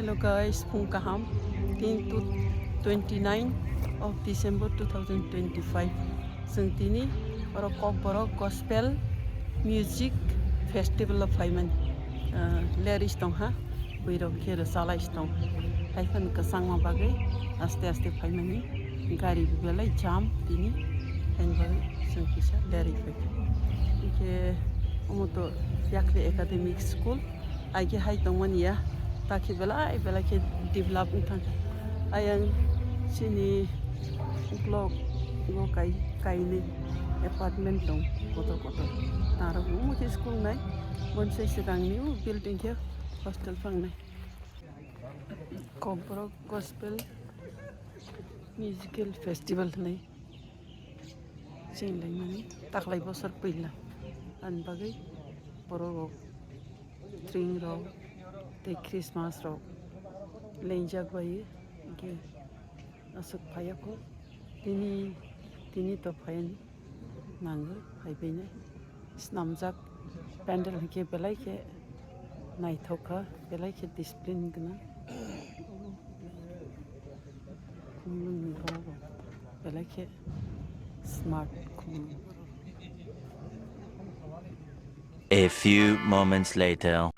Hello guys, Pung Kaham, 29 of December 2025. Sengtini or Kokborok Gospel Music Festival of Hyman. Leris tong ha, Biro Kira Salais tong. Hyman Kasangma Bagay, Aste Pymani, Gari Bubelai Jam, Tini, and Sankisa, Leri Fake. Omoto Yakle Academic School, I get high tong 1 year. Taki bela ke develop utan ayang sini blok go kai ni apartment dong kotor taro mo ti school nai bon sai sedang new building here hostel phang nai Kokborok Gospel Musical Festival nai sing lai mani taklai bosar pila an bagai borok string ro the Christmas rock lenjak bayi ke asuk phaya ko tini to phayan nanggo hai bene snamjak pandal ke belai ke nai thoka belai ke discipline gna kumlung ro belai ke smart kum. A few moments later.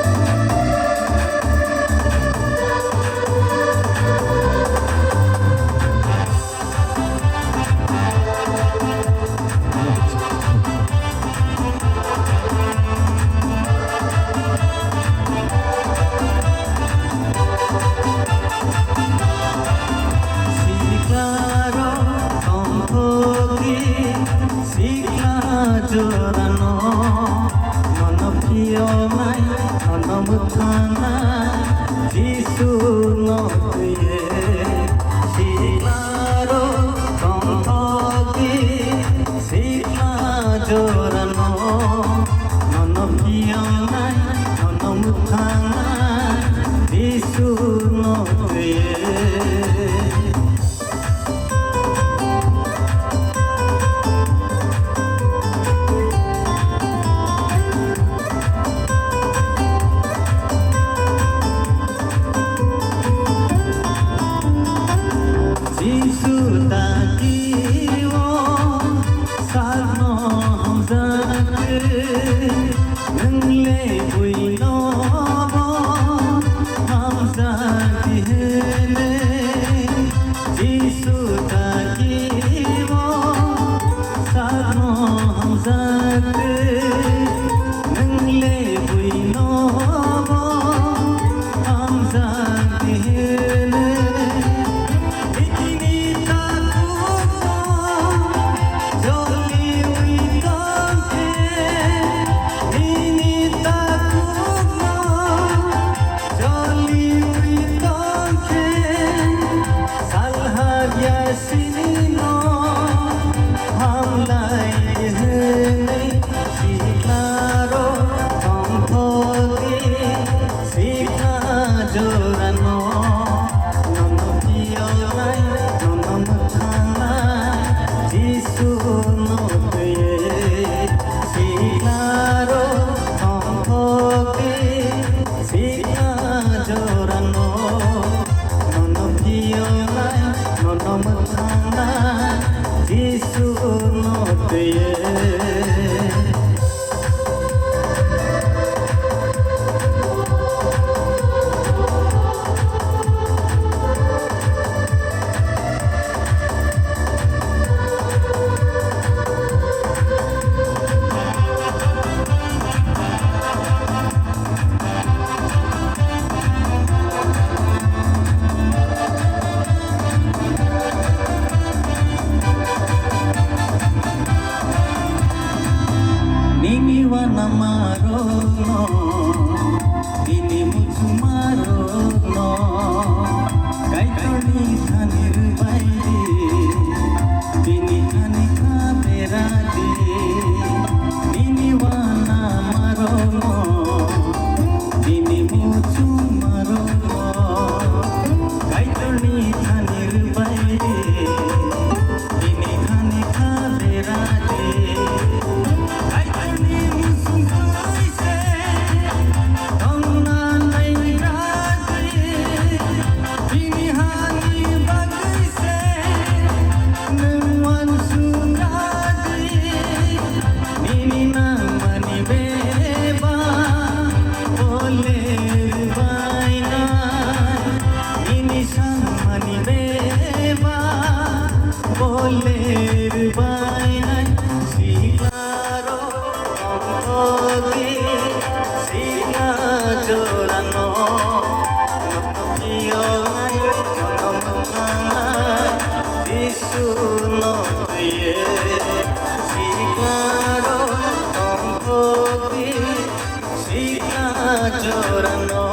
jorano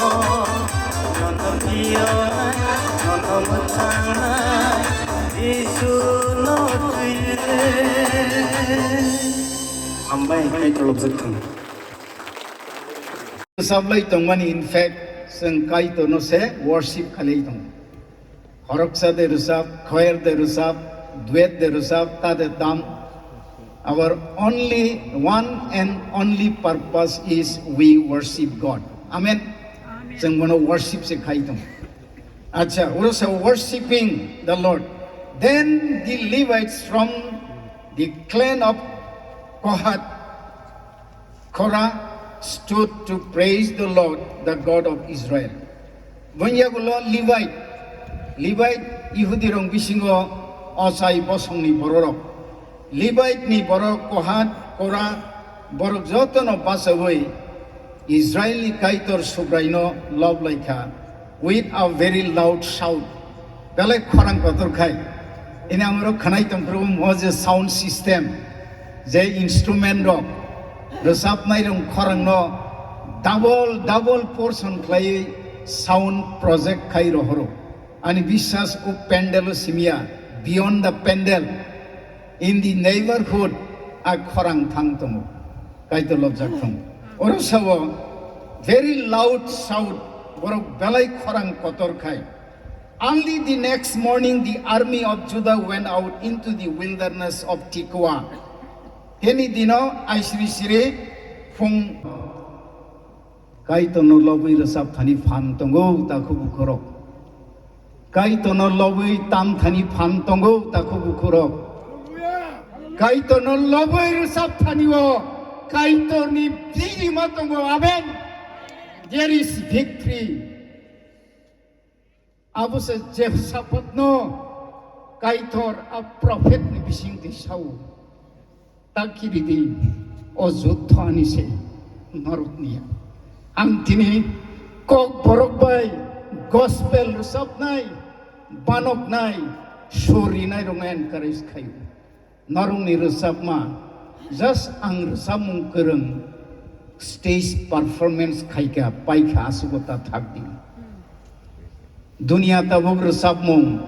nono piyon nono mutangai Yesu no tuye ambai kai tolok zakang sablai tongmani in fact sing kai to no se worship khalei tong horoksa de rusap khoer de rusap duet de rusap ta de tam. Our only one and only purpose is we worship God. Amen. Jeng mono worship se khai tong. Acha, also worshiping the Lord. Then the Levites from the clan of Kohath, Korah, stood to praise the Lord, the God of Israel. Bunyagulo Levite Yehudi rong bisingo osai bosongni bororok. Levite ni borok Kohath, Korah, borok jotono pasawai Israeli kaitor subraino love laika with a very loud shout. Belai khorang kotor khai. Ini amro khanai tongkru moje sound system. Je instrument rock. Resap nai rong khorang no double portion klai sound project khai rohoro. Ani biswas u pendel simia beyond the pendel in the neighborhood a khorang thang tongo. Kaitor lobjak thong. Orosawo very loud shout. Borok belai khorang kotor khai. Only the next morning, the army of Judah went out into the wilderness of Tekoa. Heni dino aisri sire fung kai tono lobui resap thani phan tongo ta khubu khorok. Kai tono lobui tam thani phan tongo ta khubu khorok. Kai tono lobui resap thani wo kai torni biri ma tongo. Amen. There is victory. Abu se Jehoshaphat no kaitor a prophet ni bising di sau takiri di o juddho ani se narut niya ang tini Kokborok bai gospel rusap nai banok nai shori nai rong encourage khayu narung ni rusap ma just ang rusap mung kereng stage performance khaika paikha asugota thakdi dunia tabuk resap mung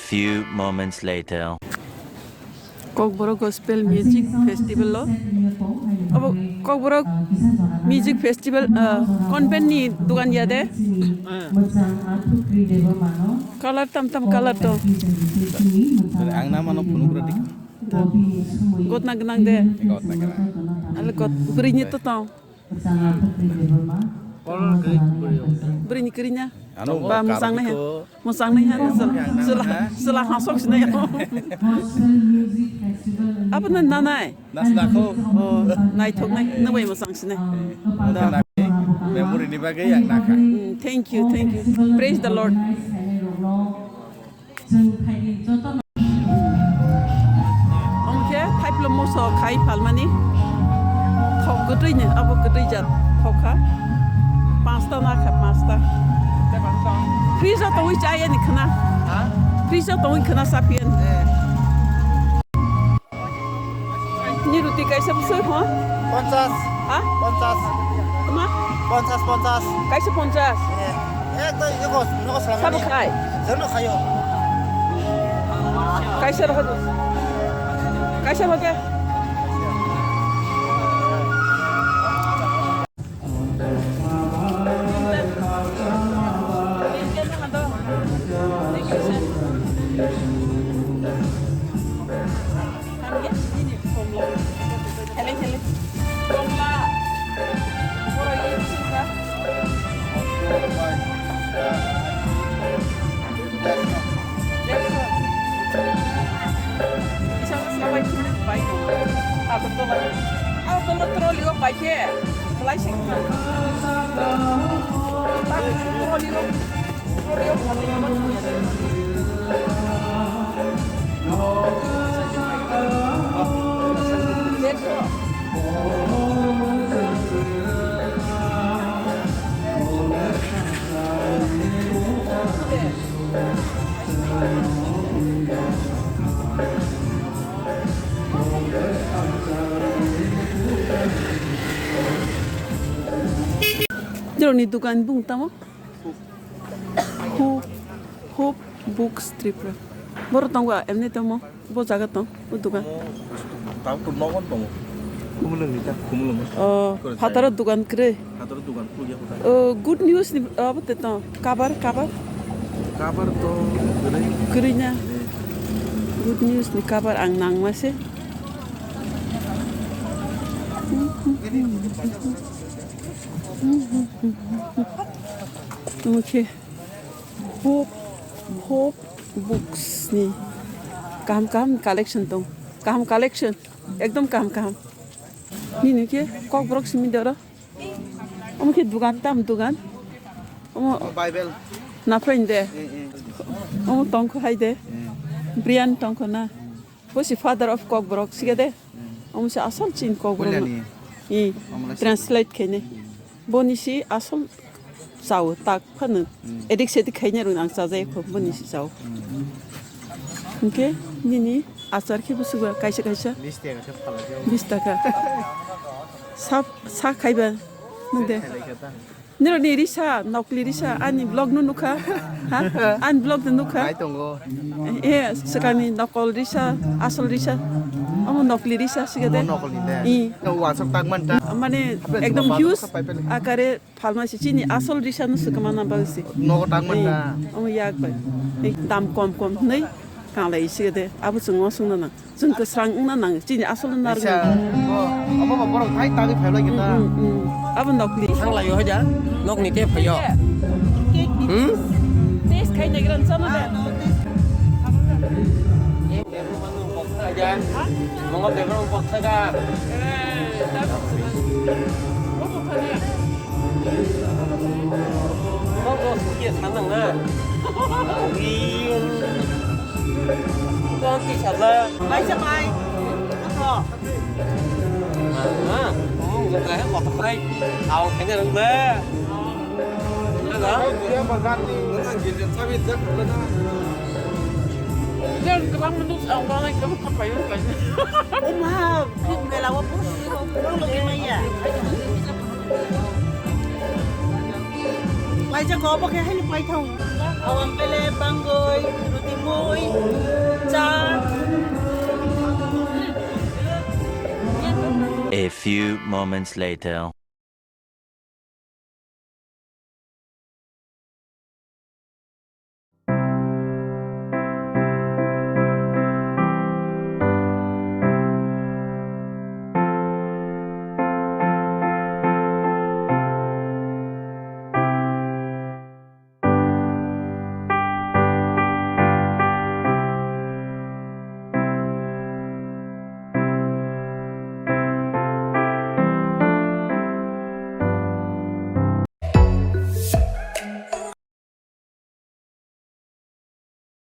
few moments later. Kokborok Gospel Music Festival lo. Abo Kokborok Music Festival konven ni dukan ya de. Color tam color to. Ang nama no puno berarti. Got nang de. Got nang. Al got berinya to tau. beri ni kerinya Anu ba musang nih ha selah hasok sini apa nanai Nasdaqo oh nai thok nai nabai musang sini memori ni bagai yang naka. thank you praise the Lord Omke type lo moso kai palmani thok gudri ni abo gudri jat thokha pasta na kha pasta Freezer to which I any kana Freezer to which kana sapien Ni ruti kaisa besar ha Ponsas, ha ponsas, kama ponsas. kaisa ponjas Itu nukos sabu selama kai Sana kayo. kaisa rahadu kaisa bage Jero ni dukan bung tamo Hope book strip baru tangwa emne tamo bo jaga tong bo dukan Tahu tu nongon tong. Kumulung ni tak kumulung. fatara dukan kre Hatar tu kan punya kita. good news ni apa teto kabar Kabar tu gede. krinya good news ni kabar ang nang masih Okay. Hope books ni काम collection तो काम collection एकदम काम ni के Kokborok simi dora om ke dukan om Bible. na friend de om tongko hai de Brian tongko na bosi father of Kokborok sige de om se asal chin Kokborok i translate kene boni si asal sau tak phan edik sedik khaina run ang sajai ko boni si sau okay nini asar ki busu kaisa 20 taka sa khaiba nde nero ni risa nokli risa ani blog nu nukha ha an blog nu nukha Ay tunggu. sekali nokol risa asal risa amo nokli risa sigade Nokol ni deh. i Wan tak manta. মানে একদম huge আকারে pharmacy চিনি আসল রিসানো সুকমানা বাগসি Nokol tak manta. ও ইয়াক by দাম কম nei কালাই সিগদে আবু সুং সুং না जों को स्रां ना नां चिनि আসল ना Bisa. Apa borok thai tadi phelo kita. আবু নকলি Sang layo aja. Nok ni te phayo. টেস্ট খাই নেগ্রান সানো দে Aja. Monggo bebro paksa ka. Monggo suki sanang na. Con ki sala. Mai sa mai. Ako. Mong cái bọc đây. Ao cái này đứng bê. Đó. Dia berganti. Nang gitu sabit dak lana. Jangan kelang menus awal lagi kamu apa ya kan? Mahal, melawan pun lagi maya. Lai cho có bao hay quay thông, awang pele banggoy, roti moy, cha. A few moments later.